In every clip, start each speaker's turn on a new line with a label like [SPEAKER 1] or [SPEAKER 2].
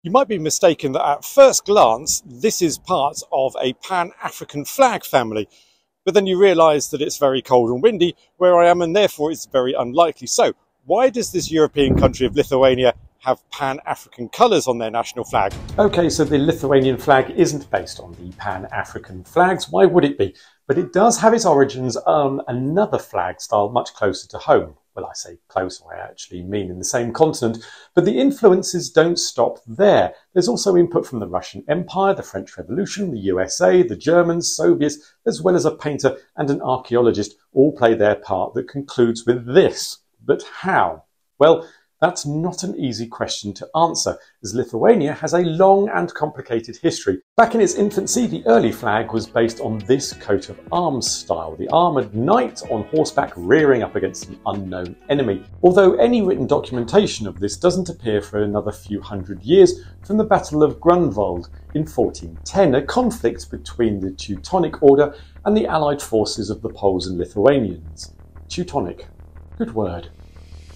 [SPEAKER 1] You might be mistaken that at first glance, this is part of a Pan-African flag family, but then you realise that it's very cold and windy where I am, and therefore it's very unlikely. So, why does this European country of Lithuania have Pan-African colours on their national flag? Okay, so the Lithuanian flag isn't based on the Pan-African flags. Why would it be? But it does have its origins on another flag style much closer to home. Well, I say close, I actually mean in the same continent, but the influences don't stop there. There's also input from the Russian Empire, the French Revolution, the USA, the Germans, Soviets, as well as a painter and an archaeologist all play their part that concludes with this. But how? Well, that's not an easy question to answer, as Lithuania has a long and complicated history. Back in its infancy, the early flag was based on this coat of arms style, the armoured knight on horseback rearing up against an unknown enemy. Although any written documentation of this doesn't appear for another few hundred years from the Battle of Grunwald in 1410, a conflict between the Teutonic Order and the allied forces of the Poles and Lithuanians. Teutonic, good word.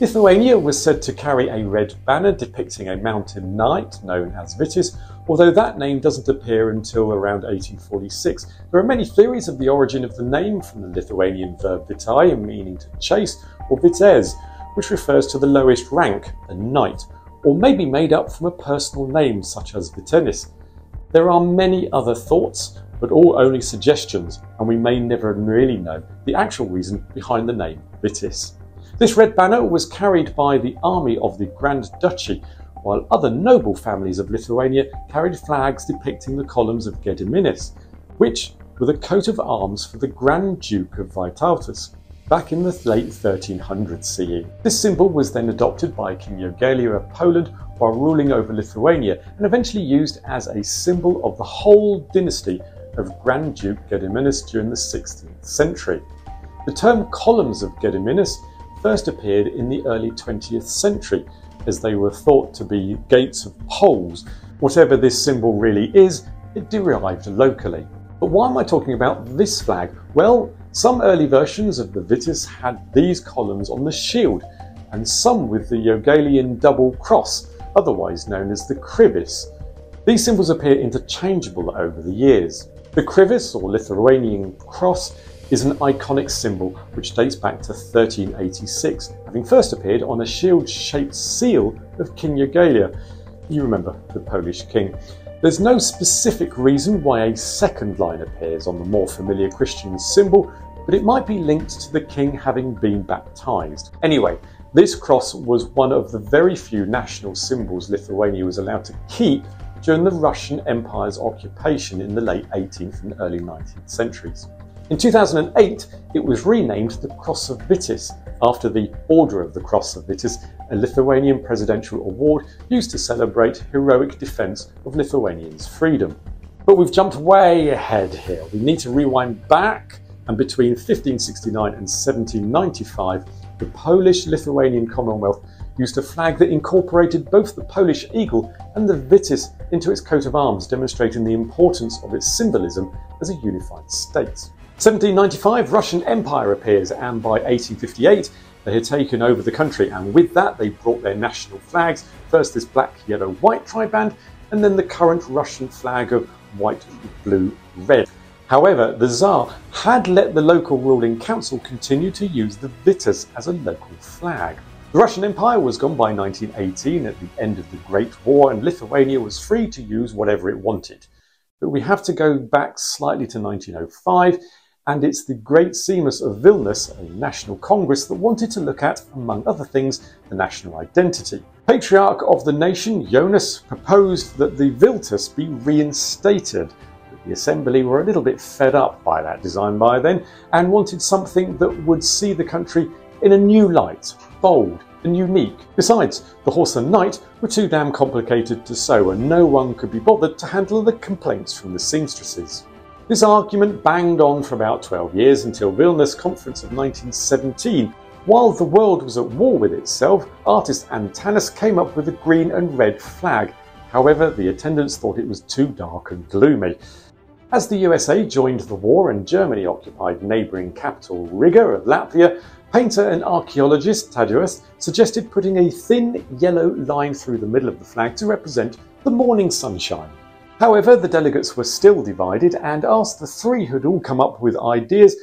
[SPEAKER 1] Lithuania was said to carry a red banner depicting a mountain knight known as Vitis, although that name doesn't appear until around 1846. There are many theories of the origin of the name, from the Lithuanian verb vitai, meaning to chase, or vites, which refers to the lowest rank, a knight, or may be made up from a personal name such as Vitenis. There are many other thoughts, but all only suggestions, and we may never really know the actual reason behind the name Vitis. This red banner was carried by the army of the Grand Duchy, while other noble families of Lithuania carried flags depicting the columns of Gediminas, which were the coat of arms for the Grand Duke of Vytautas, back in the late 1300s CE. This symbol was then adopted by King Jogaila of Poland while ruling over Lithuania, and eventually used as a symbol of the whole dynasty of Grand Duke Gediminas during the 16th century. The term columns of Gediminas first appeared in the early 20th century, as they were thought to be gates of Poles. Whatever this symbol really is, it derived locally. But why am I talking about this flag? Well, some early versions of the Vitis had these columns on the shield, and some with the Jogailian double cross, otherwise known as the krivis. These symbols appear interchangeable over the years. The krivis, or Lithuanian cross, is an iconic symbol which dates back to 1386, having first appeared on a shield-shaped seal of King Jogaila. You remember, the Polish king. There's no specific reason why a second line appears on the more familiar Christian symbol, but it might be linked to the king having been baptized. Anyway, this cross was one of the very few national symbols Lithuania was allowed to keep during the Russian Empire's occupation in the late 18th and early 19th centuries. In 2008, it was renamed the Cross of Vitis, after the Order of the Cross of Vitis, a Lithuanian presidential award used to celebrate heroic defence of Lithuanians' freedom. But we've jumped way ahead here. We need to rewind back, and between 1569 and 1795, the Polish-Lithuanian Commonwealth used a flag that incorporated both the Polish eagle and the Vitis into its coat of arms, demonstrating the importance of its symbolism as a unified state. 1795, Russian Empire appears, and by 1858 they had taken over the country, and with that they brought their national flags, first this black, yellow, white triband, and then the current Russian flag of white, blue, red. However, the Tsar had let the local ruling council continue to use the Vitis as a local flag. The Russian Empire was gone by 1918 at the end of the Great War, and Lithuania was free to use whatever it wanted. But we have to go back slightly to 1905, and it's the Great Seimas of Vilnius, a national congress that wanted to look at, among other things, the national identity. Patriarch of the nation, Jonas, proposed that the Viltis be reinstated. The assembly were a little bit fed up by that design by then, and wanted something that would see the country in a new light, bold and unique. Besides, the horse and knight were too damn complicated to sew, and no one could be bothered to handle the complaints from the seamstresses. This argument banged on for about 12 years until Vilnius Conference of 1917. While the world was at war with itself, artist Antanas came up with a green and red flag. However, the attendants thought it was too dark and gloomy. As the USA joined the war and Germany occupied neighbouring capital Riga of Latvia, painter and archaeologist Tadeusz suggested putting a thin yellow line through the middle of the flag to represent the morning sunshine. However, the delegates were still divided and asked the three who'd all come up with ideas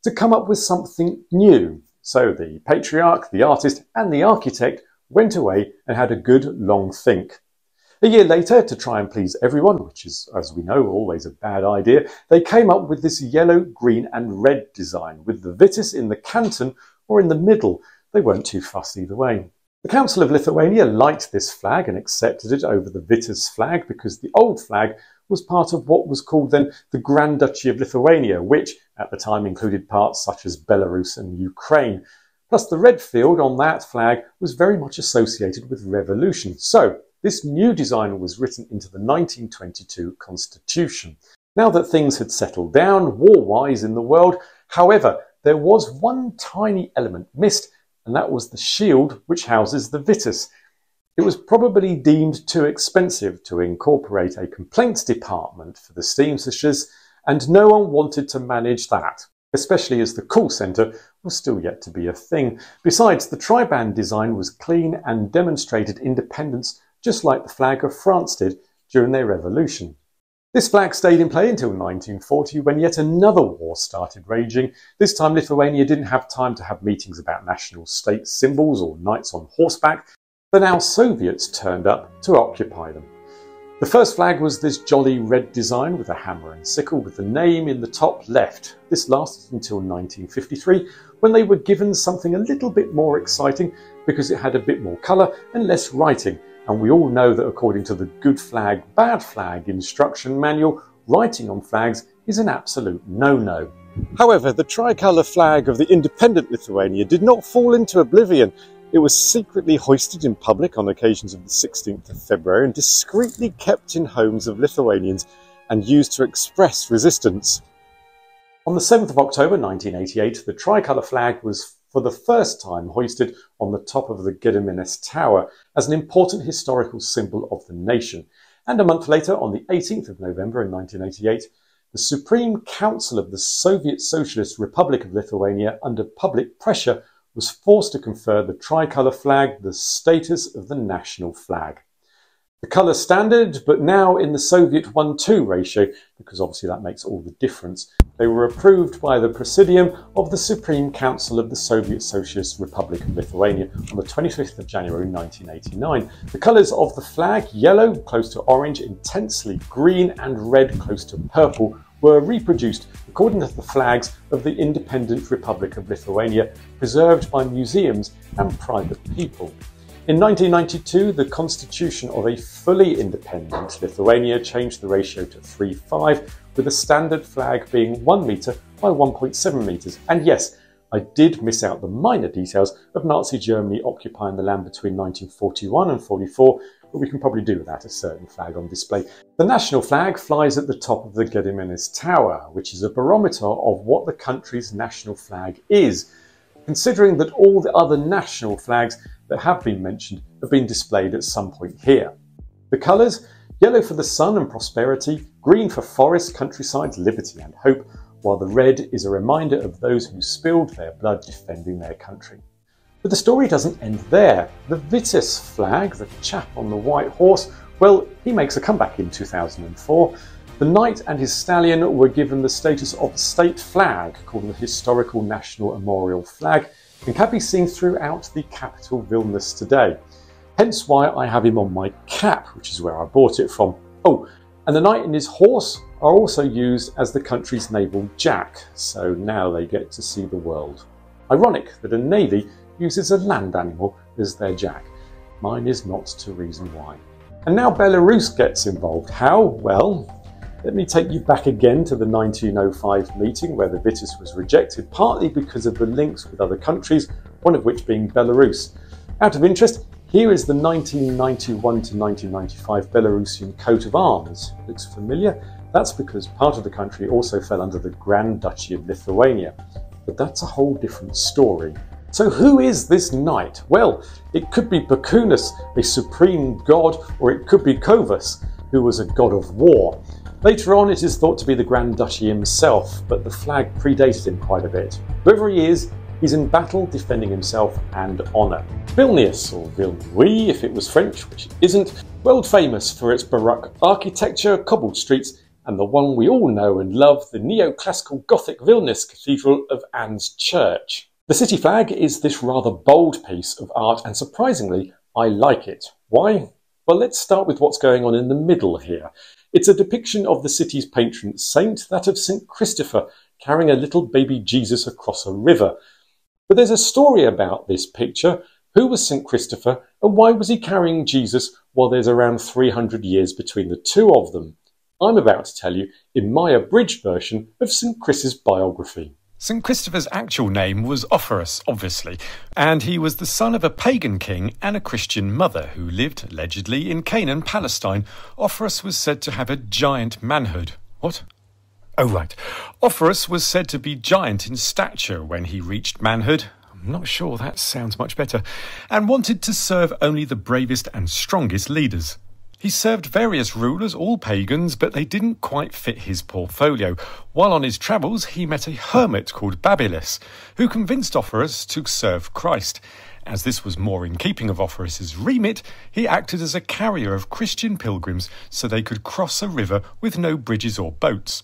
[SPEAKER 1] to come up with something new. So the patriarch, the artist and the architect went away and had a good long think. A year later, to try and please everyone, which is, as we know, always a bad idea, they came up with this yellow, green and red design, with the vitis in the canton or in the middle. They weren't too fussed either way. The Council of Lithuania liked this flag and accepted it over the vitis flag because the old flag was part of what was called then the Grand Duchy of Lithuania, which at the time included parts such as Belarus and Ukraine. Plus the red field on that flag was very much associated with revolution. So this new design was written into the 1922 Constitution. Now that things had settled down war-wise in the world, however, there was one tiny element missed, and that was the shield which houses the vitis. It was probably deemed too expensive to incorporate a complaints department for the seamstresses, and no one wanted to manage that, especially as the call centre was still yet to be a thing. Besides, the triband design was clean and demonstrated independence, just like the flag of France did during their revolution. This flag stayed in play until 1940, when yet another war started raging. This time Lithuania didn't have time to have meetings about national state symbols or knights on horseback. The now Soviets turned up to occupy them. The first flag was this jolly red design with a hammer and sickle with the name in the top left. This lasted until 1953, when they were given something a little bit more exciting because it had a bit more colour and less writing. And we all know that according to the Good Flag, Bad Flag instruction manual, writing on flags is an absolute no-no. However, the tricolour flag of the independent Lithuania did not fall into oblivion. It was secretly hoisted in public on occasions of the 16th of February and discreetly kept in homes of Lithuanians and used to express resistance. On the 7th of October 1988, the tricolour flag was for the first time hoisted on the top of the Gediminas Tower as an important historical symbol of the nation. And a month later, on the 18th of November in 1988, the Supreme Council of the Soviet Socialist Republic of Lithuania, under public pressure, was forced to confer the tricolour flag the status of the national flag. The colour standard, but now in the Soviet 1:2 ratio, because obviously that makes all the difference. They were approved by the Presidium of the Supreme Council of the Soviet Socialist Republic of Lithuania on the 25th of January 1989. The colours of the flag, yellow close to orange, intensely green and red close to purple, were reproduced according to the flags of the independent Republic of Lithuania, preserved by museums and private people. In 1992, the constitution of a fully independent Lithuania changed the ratio to 3:5, with the standard flag being 1 metre by 1.7 metres. And yes, I did miss out the minor details of Nazi Germany occupying the land between 1941 and 44, but we can probably do without a certain flag on display. The national flag flies at the top of the Gediminas Tower, which is a barometer of what the country's national flag is, considering that all the other national flags that have been mentioned have been displayed at some point here. The colours: yellow for the sun and prosperity, green for forest, countryside, liberty and hope, while the red is a reminder of those who spilled their blood defending their country. But the story doesn't end there. The Vitis flag, the chap on the white horse, well, he makes a comeback in 2004. The knight and his stallion were given the status of a state flag, called the Historical National Memorial Flag, and can be seen throughout the capital Vilnius today. Hence why I have him on my cap, which is where I bought it from. Oh, and the knight and his horse are also used as the country's naval jack, so now they get to see the world. Ironic that a navy uses a land animal as their jack. Mine is not to reason why. And now Belarus gets involved. How? Well, let me take you back again to the 1905 meeting where the Vitis was rejected, partly because of the links with other countries, one of which being Belarus. Out of interest, here is the 1991 to 1995 Belarusian coat of arms. Looks familiar? That's because part of the country also fell under the Grand Duchy of Lithuania. But that's a whole different story. So who is this knight? Well, it could be Bakunas, a supreme god, or it could be Kovas, who was a god of war. Later on, it is thought to be the Grand Duchy himself, but the flag predated him quite a bit. Whoever he is, he's in battle defending himself and honour. Vilnius, or Vilnius if it was French, which it isn't, World famous for its Baroque architecture, cobbled streets, and the one we all know and love, the neoclassical Gothic Vilnius Cathedral of Anne's Church. The city flag is this rather bold piece of art, and surprisingly, I like it. Why? Well, let's start with what's going on in the middle here. It's a depiction of the city's patron saint, that of St. Christopher, carrying a little baby Jesus across a river. But there's a story about this picture. Who was St. Christopher, and why was he carrying Jesus while there's around 300 years between the two of them? I'm about to tell you in my abridged version of St. Chris's biography.
[SPEAKER 2] St. Christopher's actual name was Opherus, obviously, and he was the son of a pagan king and a Christian mother who lived, allegedly, in Canaan, Palestine. Opherus was said to have a giant manhood. What? Oh, right. Opherus was said to be giant in stature when he reached manhood. I'm not sure that sounds much better. And wanted to serve only the bravest and strongest leaders. He served various rulers, all pagans, but they didn't quite fit his portfolio. While on his travels, he met a hermit called Babylis, who convinced Opherus to serve Christ. As this was more in keeping of Opherus's remit, he acted as a carrier of Christian pilgrims so they could cross a river with no bridges or boats.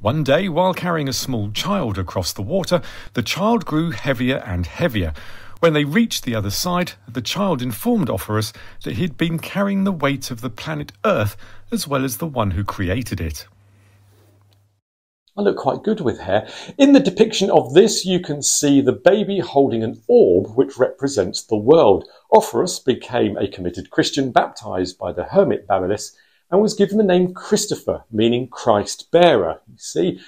[SPEAKER 2] One day, while carrying a small child across the water, the child grew heavier and heavier. When they reached the other side, the child informed Opherus that he had been carrying the weight of the planet Earth as well as the one who created it.
[SPEAKER 1] I look quite good with hair. In the depiction of this, you can see the baby holding an orb which represents the world. Opherus became a committed Christian, baptised by the hermit Babylis, and was given the name Christopher, meaning Christ bearer. You see,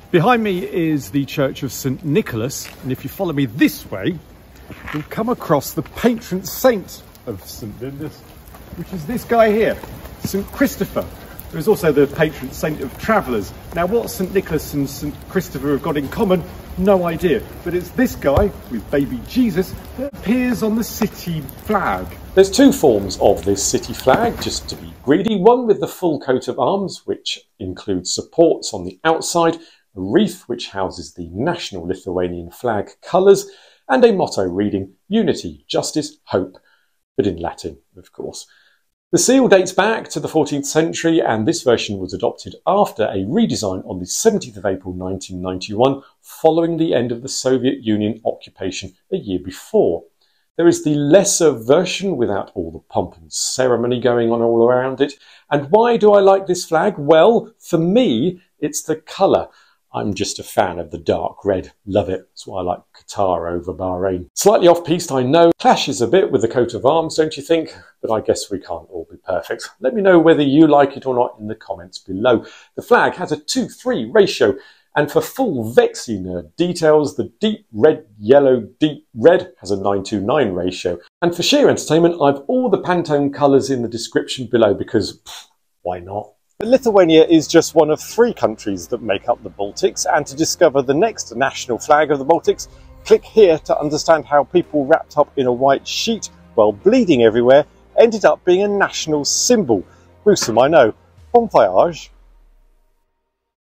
[SPEAKER 1] behind me is the Church of St. Nicholas, and if you follow me this way, you'll come across the patron saint of St. Vilnius, which is this guy here, St. Christopher. There is also the patron saint of travellers. Now, what St. Nicholas and St. Christopher have got in common, no idea. But it's this guy with baby Jesus that appears on the city flag. There's two forms of this city flag, just to be greedy. One with the full coat of arms, which includes supports on the outside, a wreath which houses the national Lithuanian flag colours, and a motto reading Unity, Justice, Hope, but in Latin, of course. The seal dates back to the 14th century, and this version was adopted after a redesign on the 17th of April 1991, following the end of the Soviet Union occupation a year before. There is the lesser version without all the pomp and ceremony going on all around it. And why do I like this flag? Well, for me, it's the colour. I'm just a fan of the dark red. Love it. That's why I like Qatar over Bahrain. Slightly off-piste, I know. Clashes a bit with the coat of arms, don't you think? But I guess we can't all be perfect. Let me know whether you like it or not in the comments below. The flag has a 2:3 ratio. And for full Vexy nerd details, the deep red, yellow, deep red has a 9:9 ratio. And for sheer entertainment, I've all the Pantone colours in the description below because, why not? Lithuania is just one of 3 countries that make up the Baltics, and to discover the next national flag of the Baltics, click here to understand how people wrapped up in a white sheet while bleeding everywhere ended up being a national symbol. Gruesome, I know. Bon voyage.